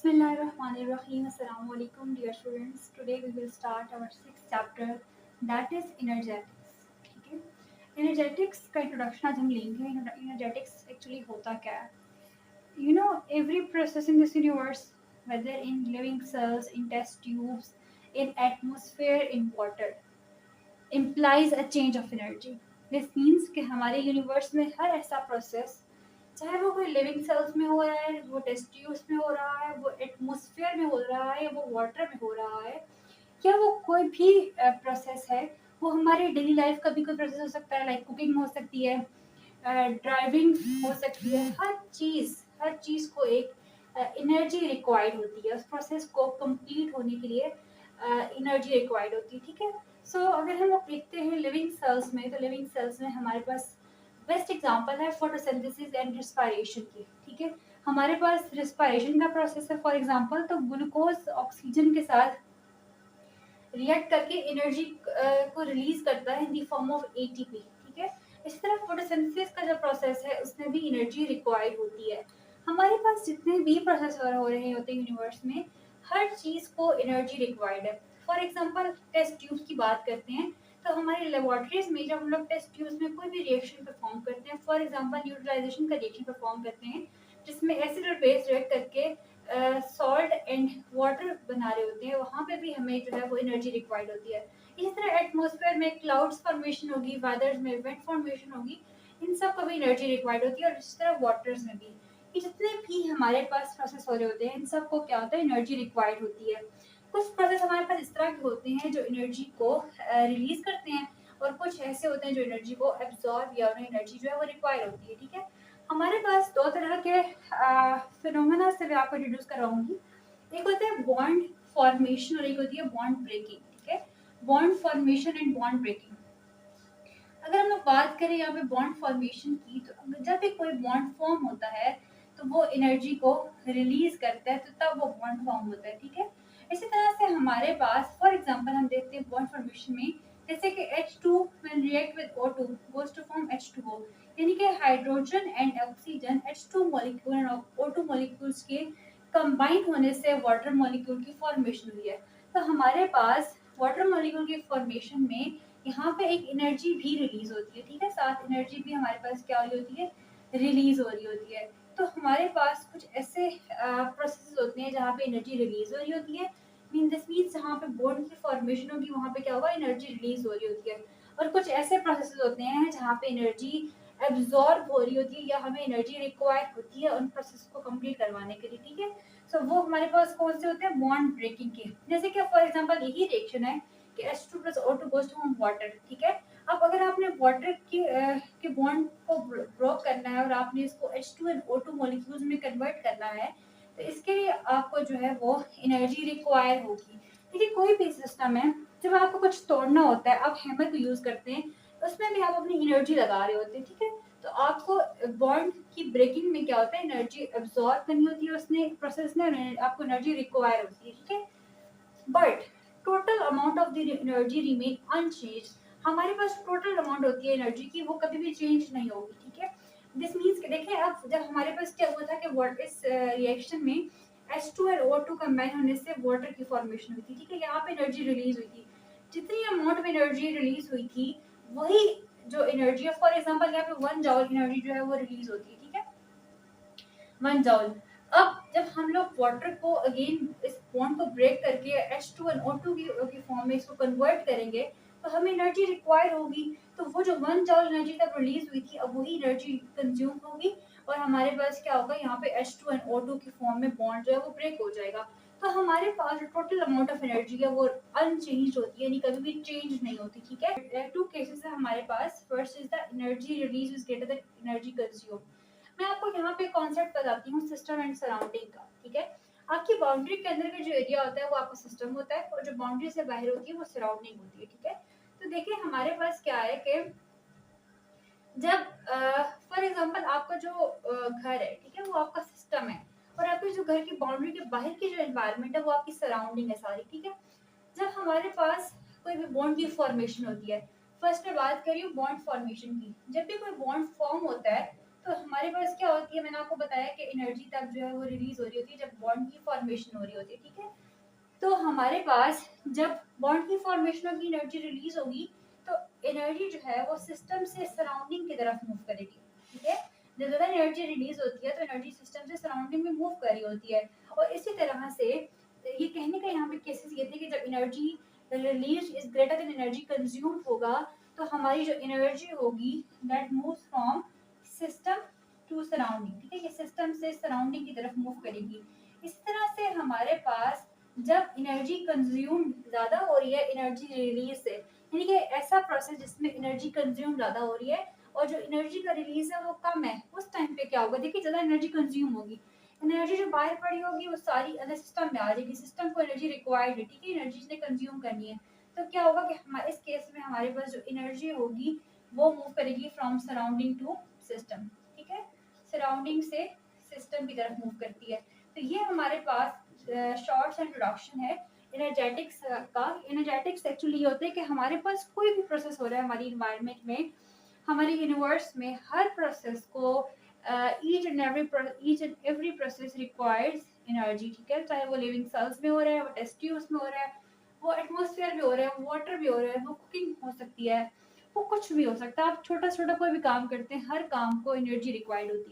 Bismillahirrahmanirrahim. Assalamu alaikum, dear students. Today we will start our sixth chapter, that is energetics. ठीक है, energetics का introduction आज हम लेंगे. Energetics actually होता क्या है? Every process in this universe, whether in living cells, in test tubes, in atmosphere, in water, implies a change of energy. This means कि हमारे यूनिवर्स में हर ऐसा प्रोसेस, चाहे वो कोई लिविंग सेल्स में हो रहा है, वो टेस्ट ट्यूब्स में हो रहा है, वो एटमॉस्फेयर में हो रहा है, वो वाटर में हो रहा है, या वो कोई भी प्रोसेस है, वो हमारे डेली लाइफ का भी कोई प्रोसेस हो सकता है, लाइक कुकिंग हो सकती है, ड्राइविंग हो सकती है. हर चीज़ को एक एनर्जी रिक्वायर्ड होती है. उस प्रोसेस को कंप्लीट होने के लिए एनर्जी रिक्वायर्ड होती है. ठीक है, सो अगर हम लोग देखते हैं लिविंग सेल्स में, तो लिविंग सेल्स में हमारे पास बेस्ट एग्जांपल है फोटोसिंथेसिस एंड रिस्पायरेशन की. ठीक है, हमारे पास रिस्पायरेशन का प्रोसेस है. फॉर एग्जांपल, तो ग्लूकोज ऑक्सीजन के साथ रिएक्ट करके एनर्जी को रिलीज करता है in the form of ATP. ठीक है, इसी तरह फोटोसिंथेसिस का जो प्रोसेस है उसमें भी एनर्जी रिक्वायर्ड होती है. हमारे पास जितने भी प्रोसेस हो रहे होते हैं यूनिवर्स में, हर चीज को एनर्जी रिक्वायर्ड है. फॉर एग्जांपल, टेस्ट ट्यूब्स की बात करते हैं, तो हमारी लेबोरेटरीज में जब हम लोग टेस्ट ट्यूब्स में कोई भी रिएक्शन परफॉर्म करते हैं, फॉर एग्जांपल न्यूट्रलाइजेशन का रिएक्शन परफॉर्म करते हैं, जिसमें एसिड और बेस रिएक्ट करके सॉल्ट एंड वाटर बना रहे होते हैं, वहाँ पे भी हमें जो है वो एनर्जी रिक्वायर्ड होती है. इसी तरह एटमॉस्फेयर में क्लाउड्स फॉर्मेशन होगी, वेदर्स में वेट फॉर्मेशन होगी, इन सब को भी एनर्जी रिक्वायर्ड होती है. और इसी तरह वाटर्स में भी, ये जितने भी हमारे पास प्रोसेस हो रहे होते हैं, इन सब को क्या होता है, एनर्जी रिक्वायर्ड होती है. कुछ प्रोसेस हमारे पास इस तरह के होते हैं जो एनर्जी को रिलीज करते हैं, और कुछ ऐसे होते हैं जो एनर्जी को एब्जॉर्ब या उन्हें एनर्जी जो है वो रिक्वायर होती है. ठीक है, हमारे पास दो तरह के फिनोमेना से मैं आपको इंट्रोड्यूस कराऊंगी. एक होता है बॉन्ड फॉर्मेशन और एक होती है बॉन्ड ब्रेकिंग. ठीक है, bond formation and bond breaking. अगर हम लोग बात करें यहाँ पे बॉन्ड फॉर्मेशन की, तो जब भी कोई बॉन्ड फॉर्म होता है तो वो एनर्जी को रिलीज करता है, तो तब वो बॉन्ड फॉर्म होता है. ठीक है, इसी तरह से हमारे पास फॉर एग्जांपल हम देखते हैं बॉन्ड फॉर्मेशन में, जैसे कि H2 when react with O2 goes to form H2O, यानी कि hydrogen and oxygen H2 molecule और O2 मॉलिक्यूल्स के कंबाइन होने से वाटर मॉलिक्यूल की फॉर्मेशन हुई है. तो हमारे पास वाटर मॉलिक्यूल की फॉर्मेशन में यहाँ पे एक एनर्जी भी रिलीज होती है. ठीक है, साथ एनर्जी भी हमारे पास क्या हो रही होती है, रिलीज हो रही होती है. तो हमारे पास कुछ ऐसे प्रोसेस होते हैं जहाँ पे एनर्जी रिलीज हो रही होती है. दिस मीन्स जहाँ पे बॉन्ड की फॉर्मेशन होगी वहाँ पे क्या होगा, एनर्जी रिलीज हो रही होती है. और कुछ ऐसे प्रोसेस होते हैं जहाँ पे एनर्जी एब्जॉर्ब हो रही होती है या हमें एनर्जी रिक्वायर होती है उन प्रोसेस को कंप्लीट करवाने के लिए. ठीक है, सो वो हमारे पास कौन से होते हैं, बॉन्ड ब्रेकिंग के. जैसे कि फॉर एग्जांपल यही रिएक्शन है कि H2 plus O2 goes to form water. ठीक है, अब अगर आपने वाटर के बॉन्ड को ब्रोक करना है और आपने इसको H2 and O2 मॉलिक्यूल्स में कन्वर्ट करना है, तो इसके लिए आपको जो है वो एनर्जी रिक्वायर होगी. देखिए, कोई भी सिस्टम है, जब आपको कुछ तोड़ना होता है, आप हैमर को यूज करते हैं, उसमें भी आप अपनी एनर्जी लगा रहे होते हैं. ठीक है, तो आपको बॉन्ड की ब्रेकिंग में क्या होता है, एनर्जी एब्जॉर्ब करनी होती है उसने प्रोसेस में, आपको एनर्जी रिक्वायर होती है. ठीक है, but total amount of the energy remain unchange. हमारे पास टोटल अमाउंट होती है एनर्जी की, वो कभी भी चेंज नहीं होगी. ठीक है, दिस मीन्स कि देखें, अब जब हमारे पास क्या हुआ था कि वाटर इस रिएक्शन में H2 और O2 कंबाइन होने से वाटर की फॉर्मेशन हुई थी. ठीक है, यहाँ पे एनर्जी रिलीज हुई थी. जितनी अमाउंट में एनर्जी रिलीज हुई थी, वही जो एनर्जी है, फॉर एग्जांपल यहाँ पे 1 जॉल एनर्जी जो है वो रिलीज होती है. ठीक है, 1 जॉल. अब जब हम लोग वाटर को अगेन इस बॉन्ड को ब्रेक करके H2 और O2 की फॉर्म में इसको कन्वर्ट करेंगे, तो हमें एनर्जी रिक्वायर होगी. तो वो जो 1 जॉल एनर्जी तब रिलीज हुई थी, अब वही एनर्जी कंज्यूम होगी और हमारे पास क्या होगा, यहाँ पे H2 और O2 की फॉर्म में बॉन्ड जो है वो ब्रेक हो जाएगा. तो हमारे पास जो टोटल अमाउंट ऑफ एनर्जी है वो अनचेंज होती है, यानी कभी भी चेंज नहीं होती. ठीक है, टू केसेस है हमारे पास. First is the energy release is greater than energy consume. मैं आपको यहाँ पे कॉन्सेप्ट बताती हूँ सिस्टम एंड सराउंडिंग का. ठीक है, आपकी बाउंड्री के अंदर का जो एरिया होता है वो आपका सिस्टम होता है, और जो बाउंड्री से बाहर होती है वो सराउंडिंग होती है. ठीक है, तो देखिए हमारे पास क्या है कि जब फॉर एग्जांपल आपका जो घर है, ठीक है, वो आपका सिस्टम है, और आपके जो घर की बाउंड्री के बाहर की जो एनवायरनमेंट है वो आपकी सराउंडिंग है सारी. ठीक है, जब हमारे पास कोई भी बॉन्ड की फॉर्मेशन होती है, फर्स्ट मैं बात कर रही हूँ बॉन्ड फॉर्मेशन की. जब भी कोई बॉन्ड फॉर्म होता है, तो हमारे पास क्या होती है, मैंने आपको बताया कि एनर्जी तब जो है वो रिलीज हो रही होती है जब बॉन्ड की फॉर्मेशन हो रही होती है, ठीक है। तो हमारे पास जब बॉन्ड की फॉर्मेशन की एनर्जी रिलीज होगी तो एनर्जी जो है वो सिस्टम से सराउंडिंग की तरफ मूव करेगी, ठीक है। जब ज़्यादा एनर्जी रिलीज होती है तो एनर्जी सिस्टम से सराउंडिंग में मूव कर रही होती है। और इसी तरह से ये कहने का यहाँ पे केसेस ये थे कि जब energy release is greater than energy consume होगा तो हमारी जो एनर्जी होगी that moves from system to surrounding, ठीक है। ये सिस्टम से सराउंडिंग की तरफ मूव करेगी। इस तरह से हमारे पास जब एनर्जी कंज्यूम ज़्यादा हो रही है एनर्जी रिलीज से, यानी कि ऐसा प्रोसेस जिसमें एनर्जी कंज्यूम ज़्यादा हो रही है और जो एनर्जी का रिलीज है वो कम है, उस टाइम पे क्या होगा, देखिए ज़्यादा एनर्जी कंज्यूम होगी, एनर्जी जो बाहर पड़ी होगी वो सारी अंदर सिस्टम में आ जाएगी, सिस्टम को एनर्जी रिक्वायर्ड है, ठीक है, एनर्जी जिसने कंज्यूम करनी है। तो क्या होगा कि हमारे इस केस में हमारे पास जो एनर्जी होगी वो मूव करेगी फ्रॉम सराउंडिंग टू सिस्टम, ठीक है, सराउंडिंग से सिस्टम की तरफ मूव करती है। तो ये हमारे पास शॉर्ट्स इंट्रोडक्शन है एनर्जेटिक्स का। एनर्जेटिक्स एक्चुअली ये होता है कि हमारे पास कोई भी प्रोसेस हो रहा है हमारी इन्वायरमेंट में, हमारे यूनिवर्स में, हर प्रोसेस को each and every process requires energy, ठीक है। चाहे वो लिविंग सेल्स में हो रहा है, वो टेस्ट ट्यूब्स में हो रहा है, वो एटमॉस्फेयर में हो रहा है, वाटर भी हो रहा है, वो कुकिंग हो सकती है, वो कुछ भी हो सकता है। आप छोटा छोटा कोई भी काम करते हैं, हर काम को एनर्जी रिक्वायर्ड होती है।